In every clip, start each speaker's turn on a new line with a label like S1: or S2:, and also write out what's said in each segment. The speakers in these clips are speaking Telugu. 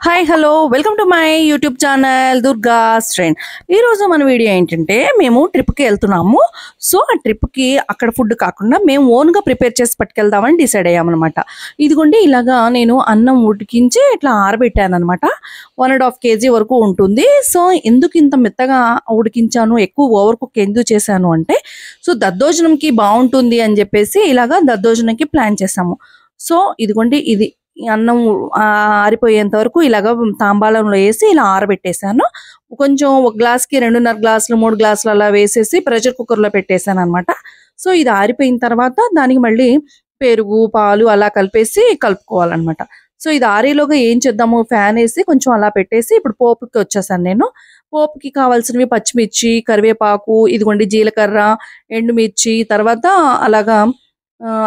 S1: Hi hello welcome to my YouTube channel Durga స్ట్రెండ్. ఈరోజు మన వీడియో ఏంటంటే మేము ట్రిప్కి వెళ్తున్నాము. సో ఆ ట్రిప్కి అక్కడ ఫుడ్ కాకుండా మేము ఓన్గా ప్రిపేర్ చేసి పట్టుకెళ్దామని డిసైడ్ అయ్యామన్నమాట. ఇదిగోండి ఇలాగా నేను అన్నం ఉడికించి ఇట్లా ఆరబెట్టాను అనమాట. 1.5 kg వరకు ఉంటుంది. సో ఎందుకు ఇంత మెత్తగా ఉడికించాను, ఎక్కువ ఓవర్ కుక్ ఎందుకు చేశాను అంటే సో దద్దోజనంకి బాగుంటుంది అని చెప్పేసి ఇలాగా దద్దోజనంకి ప్లాన్ చేసాము. సో ఇదిగోండి ఇది ఈ అన్నం ఆరిపోయేంత వరకు ఇలాగ తాంబాలంలో వేసి ఇలా ఆరబెట్టేసాను. కొంచెం ఒక గ్లాస్కి 2.5 గ్లాసులు 3 గ్లాసులు అలా వేసేసి ప్రెషర్ కుక్కర్లో పెట్టేశాను అనమాట. సో ఇది ఆరిపోయిన తర్వాత దానికి మళ్ళీ పెరుగు పాలు అలా కలిపేసి కలుపుకోవాలన్నమాట. సో ఇది ఆరేలోగా ఏం చేద్దాము, ఫ్యాన్ వేసి కొంచెం అలా పెట్టేసి ఇప్పుడు పోపుకి వచ్చేసాను నేను. పోపుకి కావాల్సినవి పచ్చిమిర్చి, కరివేపాకు, ఇదిగోండి జీలకర్ర, ఎండుమిర్చి, తర్వాత అలాగా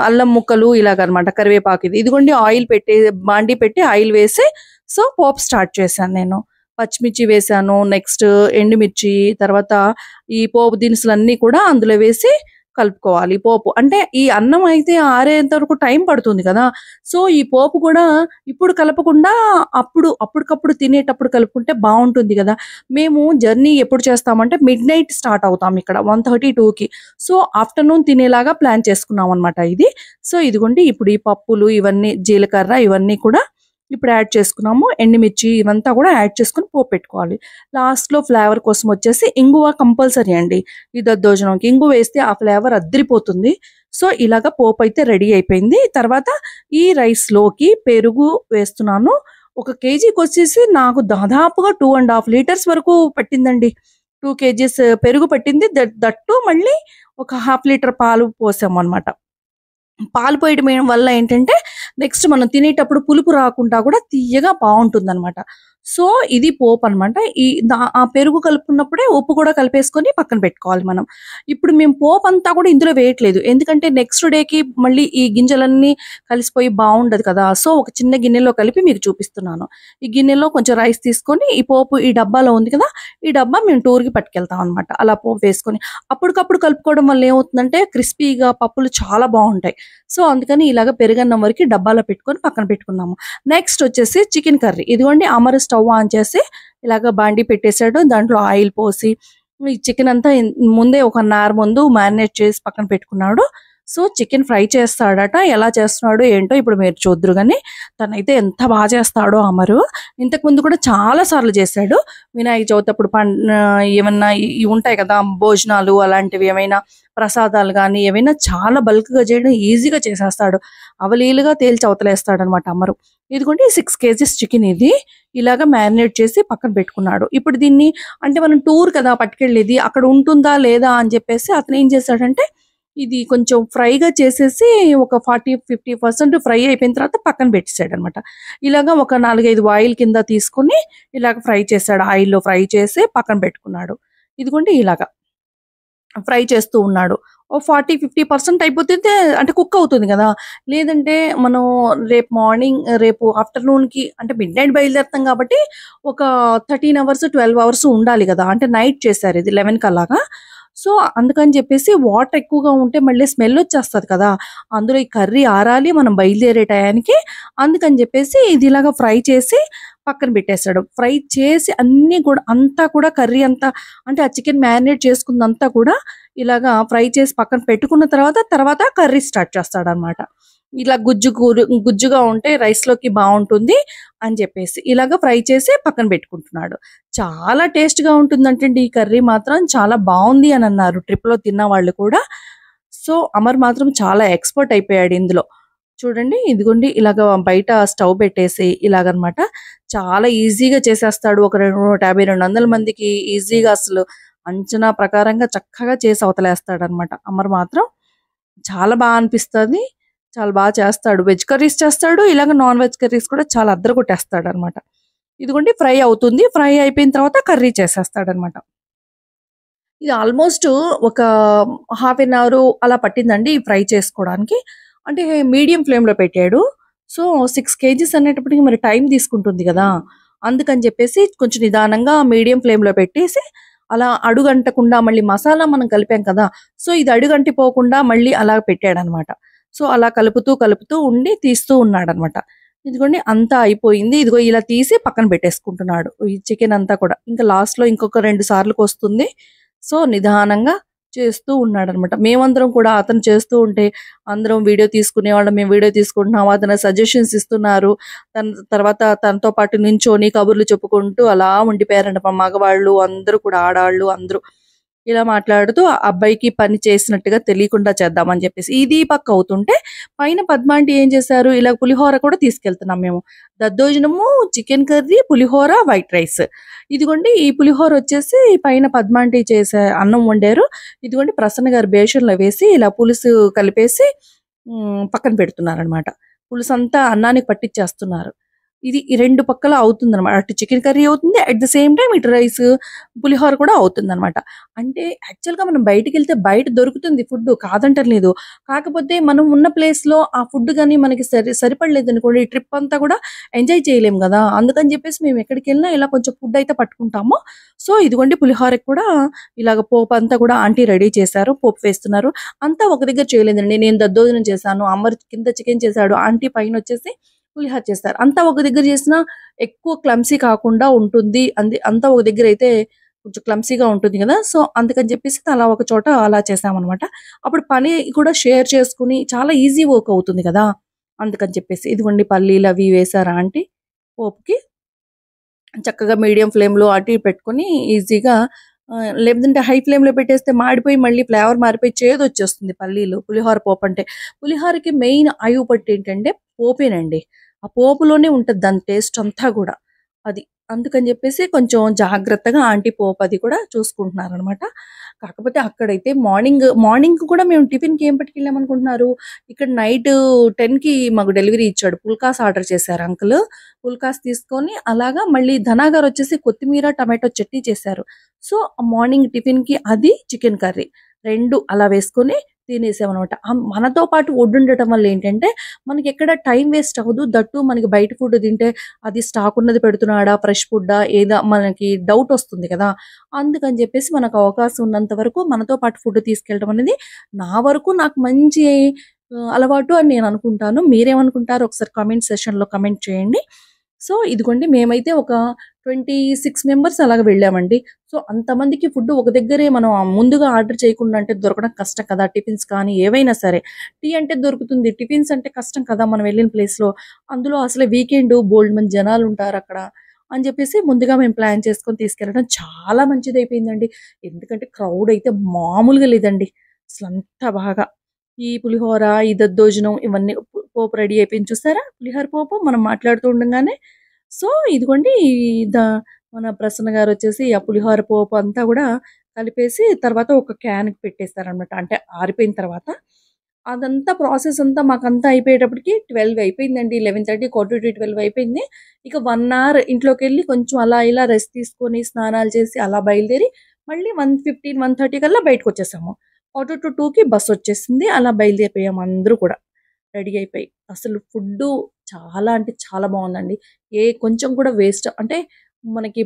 S1: అల్లం ముక్కలు ఇలాగనమాట, కరివేపాకు ఇదిగోండి ఆయిల్ పెట్టి బాండి పెట్టి ఆయిల్ వేసి సో పోపు స్టార్ట్ చేశాను నేను. పచ్చిమిర్చి వేసాను, నెక్స్ట్ ఎండుమిర్చి, తర్వాత ఈ పోపు దినుసులన్నీ కూడా అందులో వేసి కలుపుకోవాలి. పోపు అంటే ఈ అన్నం అయితే ఆరేంత వరకు టైం పడుతుంది కదా. సో ఈ పోపు కూడా ఇప్పుడు కలపకుండా అప్పటికప్పుడు తినేటప్పుడు కలుపుకుంటే బాగుంటుంది కదా. మేము జర్నీ ఎప్పుడు చేస్తామంటే మిడ్ నైట్ స్టార్ట్ అవుతాం ఇక్కడ 1:32కి. సో ఆఫ్టర్నూన్ తినేలాగా ప్లాన్ చేసుకున్నాం అనమాట ఇది. సో ఇదిగోండి ఇప్పుడు ఈ పప్పులు ఇవన్నీ జీలకర్ర ఇవన్నీ కూడా ఇప్పుడు యాడ్ చేసుకున్నాము. ఎండుమిర్చి ఇవంతా కూడా యాడ్ చేసుకుని పోపు పెట్టుకోవాలి. లాస్ట్లో ఫ్లేవర్ కోసం వచ్చేసి ఇంగువ కంపల్సరీ అండి. ఈ దద్దోజనంకి ఇంగువ వేస్తే ఆ ఫ్లేవర్ అద్దరిపోతుంది. సో ఇలాగ పోపు అయితే రెడీ అయిపోయింది. తర్వాత ఈ రైస్లోకి పెరుగు వేస్తున్నాను. 1 kgకి వచ్చేసి నాకు దాదాపుగా 2.5 లీటర్స్ వరకు పట్టిందండి. 2 kgs పెరుగు పట్టింది. దట్టు మళ్ళీ ఒక 1/2 లీటర్ పాలు పోసాము అనమాట. పాలు పోయడం వల్ల ఏంటంటే నెక్స్ట్ మనం తినేటప్పుడు పులుపు రాకుండా కూడా తీయగా బాగుంటుందన్నమాట. సో ఇది పోపు అనమాట. ఆ పెరుగు కలుపుకున్నప్పుడే ఉప్పు కూడా కలిపేసుకొని పక్కన పెట్టుకోవాలి మనం. ఇప్పుడు మేము పోపు అంతా కూడా ఇందులో వేయట్లేదు, ఎందుకంటే నెక్స్ట్ డేకి మళ్ళీ ఈ గింజలన్నీ కలిసిపోయి బాగుండదు కదా. సో ఒక చిన్న గిన్నెలో కలిపి మీకు చూపిస్తున్నాను. ఈ గిన్నెలో కొంచెం రైస్ తీసుకొని ఈ పోపు ఈ డబ్బాలో ఉంది కదా, ఈ డబ్బా మేము టూర్కి పట్టుకెళ్తాం అనమాట. అలా పోపు వేసుకొని అప్పటికప్పుడు కలుపుకోవడం వల్ల ఏమవుతుందంటే క్రిస్పీగా పప్పులు చాలా బాగుంటాయి. సో అందుకని ఇలాగ పెరుగన్నం వరకు డబ్బాలో పెట్టుకొని పక్కన పెట్టుకున్నాము. నెక్స్ట్ వచ్చేసి చికెన్ కర్రీ. ఇదిగోండి అమర్ స్టవ్ ఆన్ చేసి ఇలాగ బాండి పెట్టేశాడు. దాంట్లో ఆయిల్ పోసి ఈ చికెన్ అంతా ముందే 1 hour ముందు మ్యారినేట్ చేసి పక్కన పెట్టుకున్నాడు. సో చికెన్ ఫ్రై చేస్తాడట. ఎలా చేస్తున్నాడో ఏంటో ఇప్పుడు మీరు చూద్దరు కానీ తనైతే ఎంత బాగా చేస్తాడో అమరు. ఇంతకుముందు కూడా చాలా సార్లు చేశాడు. వినాయక చవితి అప్పుడు ఏమన్నా ఇవి ఉంటాయి కదా భోజనాలు, అలాంటివి ఏమైనా ప్రసాదాలు కానీ ఏమైనా చాలా బల్క్గా చేయడం ఈజీగా చేసేస్తాడు. అవలీలుగా తేల్చి అవతలేస్తాడు అనమాట అమరు. ఇదిగోండి 6 kgs చికెన్ ఇది ఇలాగా మ్యారినేట్ చేసి పక్కన పెట్టుకున్నాడు. ఇప్పుడు దీన్ని అంటే మనం టూర్ కదా పట్టుకెళ్ళేది, అక్కడ ఉంటుందా లేదా అని చెప్పేసి అతను ఏం చేశాడంటే ఇది కొంచెం ఫ్రైగా చేసేసి ఒక 40-50% ఫ్రై అయిపోయిన తర్వాత పక్కన పెట్టేశాడు అనమాట. ఇలాగా ఒక 4-5 ఆయిల్ కింద తీసుకుని ఇలాగ ఫ్రై చేశాడు. ఆయిల్లో ఫ్రై చేసి పక్కన పెట్టుకున్నాడు. ఇదిగోండి ఇలాగా ఫ్రై చేస్తూ ఉన్నాడు. ఓ 40-50% అయిపోతే అంటే కుక్ అవుతుంది కదా. లేదంటే మనం రేపు ఆఫ్టర్నూన్కి అంటే మిడ్ నైట్ బయలుదేరుతాం కాబట్టి ఒక 13 hours 12 hours ఉండాలి కదా. అంటే నైట్ చేశారు ఇది 11కి అలాగా. సో అందుకని చెప్పేసి వాటర్ ఎక్కువగా ఉంటే మళ్ళీ స్మెల్ వచ్చేస్తుంది కదా. అందులో ఈ కర్రీ ఆరాలి మనం బయలుదేరే టయానికి. అందుకని చెప్పేసి ఇది ఇలాగా ఫ్రై చేసి పక్కన పెట్టేశాడు. ఫ్రై చేసి అన్నీ కూడా అంతా కూడా కర్రీ అంతా అంటే ఆ చికెన్ మ్యారినేట్ చేసుకుందంతా కూడా ఇలాగా ఫ్రై చేసి పక్కన పెట్టుకున్న తర్వాత కర్రీ స్టార్ట్ చేస్తాడనమాట. ఇలా గుజ్జుగా ఉంటే రైస్లోకి బాగుంటుంది అని చెప్పేసి ఇలాగ ఫ్రై చేసి పక్కన పెట్టుకుంటున్నాడు. చాలా టేస్ట్గా ఉంటుందంటండి ఈ కర్రీ మాత్రం. చాలా బాగుంది అని అన్నారు ట్రిప్లో తిన్న వాళ్ళు కూడా. సో అమర్ మాత్రం చాలా ఎక్స్పర్ట్ అయిపోయాడు ఇందులో. చూడండి ఇదిగోండి ఇలాగ బయట స్టవ్ పెట్టేసి ఇలాగనమాట చాలా ఈజీగా చేసేస్తాడు. ఒక 150-200 మందికి ఈజీగా అసలు అంచనా ప్రకారంగా చక్కగా చేసి అవతలేస్తాడు అనమాట. అమర్ మాత్రం చాలా బాగా అనిపిస్తుంది. చాలా బాగా చేస్తాడు. వెజ్ కర్రీస్ చేస్తాడు, ఇలాగ నాన్ వెజ్ కర్రీస్ కూడా చాలా అద్దరగొట్టేస్తాడు అనమాట. ఇదిగోండి ఫ్రై అవుతుంది. ఫ్రై అయిపోయిన తర్వాత కర్రీ చేసేస్తాడు అనమాట. ఇది ఆల్మోస్ట్ ఒక 1/2 hour అలా పట్టిందండి ఈ ఫ్రై చేసుకోవడానికి. అంటే మీడియం ఫ్లేమ్లో పెట్టాడు. సో 6 kgs అనేటప్పటికి మరి టైం తీసుకుంటుంది కదా. అందుకని చెప్పేసి కొంచెం నిదానంగా మీడియం ఫ్లేమ్లో పెట్టేసి అలా అడుగంటకుండా మళ్ళీ మసాలా మనం కలిపాం కదా. సో ఇది అడుగంటిపోకుండా మళ్ళీ అలా పెట్టాడనమాట. సో అలా కలుపుతూ ఉండి తీస్తూ ఉన్నాడనమాట. ఇదిగోండి అంతా అయిపోయింది. ఇదిగో ఇలా తీసి పక్కన పెట్టేసుకుంటున్నాడు. ఈ చికెన్ అంతా కూడా. ఇంకా లాస్ట్‌లో ఇంకొక 2 సార్లుకొస్తుంది. సో, నిదానంగా చేస్తూ ఉన్నాడనమాట. మేమందరం కూడా అతను చేస్తూ ఉంటే అందరం వీడియో తీసుకునేవాళ్ళం. మేము వీడియో తీసుకుంటున్నాం. అతను సజెషన్స్ ఇస్తున్నారు. తర్వాత తనతో పాటు నించొని కబుర్లు చెప్పుకుంటూ అలా ఉండిపోయారంట. మా మగవాళ్ళు అందరూ కూడా ఆడాళ్ళు అందరూ. ఇలా మాట్లాడుతూ ఆ అబ్బాయికి పని చేసినట్టుగా తెలియకుండా చేద్దామని చెప్పేసి. ఇది పక్క అవుతుంటే పైన పద్మ ఆంటీ ఏం చేశారు, ఇలా పులిహోర కూడా తీసుకెళ్తున్నాం మేము. దద్దోజనము, చికెన్ కర్రీ, పులిహోర, వైట్ రైస్. ఇదిగోండి ఈ పులిహోర వచ్చేసి పైన పద్మ ఆంటీ చేసే అన్నం వండారు. ఇదిగోండి ప్రసన్న గారు బేషన్‌లో వేసి ఇలా పులుసు కలిపేసి పక్కన పెడుతున్నారనమాట. పులుసంతా అన్నానికి పట్టిచ్చేస్తున్నారు. ఇది ఈ 2 పక్కల అవుతుందనమాట. అటు చికెన్ కర్రీ అవుతుంది. అట్ ద సేమ్ టైమ్ ఇటు రైస్, పులిహోర కూడా అవుతుందనమాట. అంటే యాక్చువల్‌గా మనం బయటికెళ్తే బయట దొరుకుతుంది ఫుడ్డు కాదంటలేదు. కాకపోతే మనం ఉన్న ప్లేస్‌లో ఆ ఫుడ్ గాని మనకి సరిపడలేదనుకోండి, ఈ ట్రిప్ అంతా కూడా ఎంజాయ్ చేయలేం గదా! అందుకని జెప్పేసి మేము ఎక్కడికెళ్ళినా ఇలా కొంచెం ఫుడ్ అయితే పట్టుకుంటాము. సో, ఇదిగోండి పులిహోరకి కూడా ఇలాగ పోపంతా కూడా ఆంటీ రెడీ చేశారు. పోపు వేస్తున్నారు. అంతా ఒక దగ్గర చేయలేదండి. నేను దద్దోజనం చేశాను. అమర్ కింద చికెన్ చేశాడు. ఆంటీ పైనొచ్చేసి పులిహోర చేస్తారు. అంతా ఒక దగ్గర చేసినా ఎక్కువ క్లమ్సీ కాకుండా ఉంటుంది. అంతా ఒక దగ్గరైతే కొంచెం క్లమ్సీగా ఉంటుంది గదా! సో, అందుకని చెప్పేసి అలా ఒక చోట అలా చేశామనమాట. అప్పుడు పని కూడా షేర్ చేసుకొని చాలా ఈజీ వర్క్ అవుతుంది గదా! అందుకని చెప్పేసి. ఇదిగోండి పల్లీలవి వేశారా ఆంటీ పోపుకి. చక్కగా మీడియం ఫ్లేమ్‌లో అటు ఇటు పెట్టుకొని ఈజీగా లేదంటే హై ఫ్లేమ్‌లో పెట్టేస్తే మాడిపోయి మళ్ళీ ఫ్లేవర్ మారిపోయి చేదొచ్చేస్తుంది పల్లీలు. పులిహోర పోపంటే. పులిహోరకి మెయిన్ ఆయువు పట్టేంటంటే పోపేనండి. ఆ పోపులోనే ఉంటది దాని టేస్ట్ అంతా గూడా. అది. అందుకని జెప్పేసి కొంచెం జాగ్రత్తగా ఆంటీ పోపది కూడా చూసుకుంటున్నారనమాట. కాకపోతే అక్కడైతే మార్నింగ్ కూడా మేము టిఫిన్‌కి ఏం పట్టుకెళ్ళామనుకుంటున్నారు? ఇక్కడ నైట్ 10కి మాకు డెలివరీ ఇచ్చాడు. పుల్కాస్ ఆర్డర్ చేశారు అంకుల్. పుల్కాస్ తీసుకొని అలాగా మళ్ళీ ధనా గారొచ్చేసి కొత్తిమీర, టమాటో చట్నీ చేశారు. సో, మార్నింగ్ టిఫిన్‌కి అది చికెన్ కర్రీ 2 అలా వేసుకొని తినేసామనమాట. మనతో పాటు వడ్డుండటం వల్ల ఏంటంటే, మనకెక్కడ టైం వేస్ట్ అవ్వదు. దట్టు మనకి బయట ఫుడ్ తింటే అది స్టాక్ ఉన్నది పెడుతున్నాడా? ఫ్రెష్ ఫుడ్డా? ఏదా? మనకి డౌటొస్తుంది కదా! అందుకని జెప్పేసి మనకు అవకాశం ఉన్నంత వరకు మనతో పాటు ఫుడ్ తీసుకెళ్ళడం అనేది నా వరకు నాకు మంచి అలవాటు అని నేను అనుకుంటాను. మీరేమనుకుంటారో ఒకసారి కామెంట్ సెషన్‌లో కామెంట్ చేయండి. సో, ఇదిగోండి మేమైతే ఒక 26 మెంబర్స్ అలాగా వెళ్ళామండి. సో, అంతమందికి ఫుడ్ ఒక దగ్గరే మనం ముందుగా ఆర్డర్ చేయకుండా అంటే దొరకడం కష్టం కదా! టిఫిన్స్ కానీ ఏవైనా సరే. టీ అంటే దొరుకుతుంది. టిఫిన్స్ అంటే కష్టం కదా! మనం వెళ్ళిన ప్లేస్‌లో. అందులో అసలే వీకెండు బోలెడుమంది జనాలుంటారక్కడ. అని చెప్పేసి ముందుగా మేము ప్లాన్ చేసుకొని తీసుకెళ్ళడం చాలా మంచిదయిపోయిందండి. ఎందుకంటే క్రౌడ్ అయితే మామూలుగా లేదండి. అసలంత బాగా. ఈ పులిహోర, ఈ దద్దోజనం ఇవన్నీ పోపు రెడీ అయిపోయింది చూసారా? పులిహోర పోపు మనం మాట్లాడుతూ ఉండంగానే. సో, ఇదిగోండి ద మన ప్రసన్న గారొచ్చేసి ఆ పులిహోర పోపు అంతా గూడా కలిపేసి తర్వాత ఒక క్యాన్‌కి పెట్టేసారనమాట. అంటే ఆరిపోయిన తర్వాత. అదంతా ప్రాసెస్ అంతా మాకంతా అయిపోయేటప్పటికి 12 అయిపోయిందండి. 11:30 క్వార్టర్ టు 12 అయిపోయింది. ఇక 1 అవర్ ఇంట్లోకెళ్ళి కొంచెం అలా ఇలా రెస్ట్ తీసుకొని, స్నానాలు చేసి అలా బయలుదేరి మళ్ళీ 1:15, 1:30 కల్లా బయటకొచ్చేసాము. క్వార్టర్ టు 2కి బస్సొచ్చేసింది. అలా బయలుదేరిపోయాం అందరూ కూడా. రెడీ అయిపోయి. అసలు ఫుడ్డు చాలా అంటే చాలా బావుందండి. కొంచెం కూడా వేస్ట్ అంటే మనకి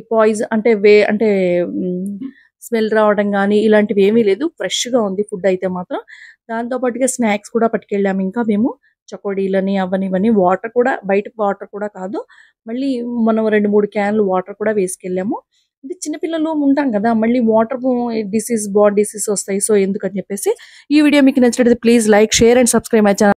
S1: అంటే అంటే హ్మ్, స్మెల్ రావడం గానీ ఇలాంటివి ఏమీ లేదు. ఫ్రెష్‌గా ఉంది ఫుడ్ అయితే మాత్రం. దాంతో పాటుగా స్నాక్స్ కూడా పట్టుకెళ్ళాము ఇంకా మేము. చకోడీలని అవని ఇవని వాటర్ కూడా బయట వాటర్ కూడా కాదు. మళ్ళీ మనం 2, 3 క్యాన్‌లు వాటర్ కూడా వేసుకెళ్ళాము. అంటే చిన్న పిల్లలు ఉంటాం గదా! మళ్ళీ బాడీ డిసీజ్ వస్తాయి. సో, ఎందుకని చెప్పేసి ఈ వీడియో మీకు నచ్చినట్లయితే please like, share and subscribe my channel.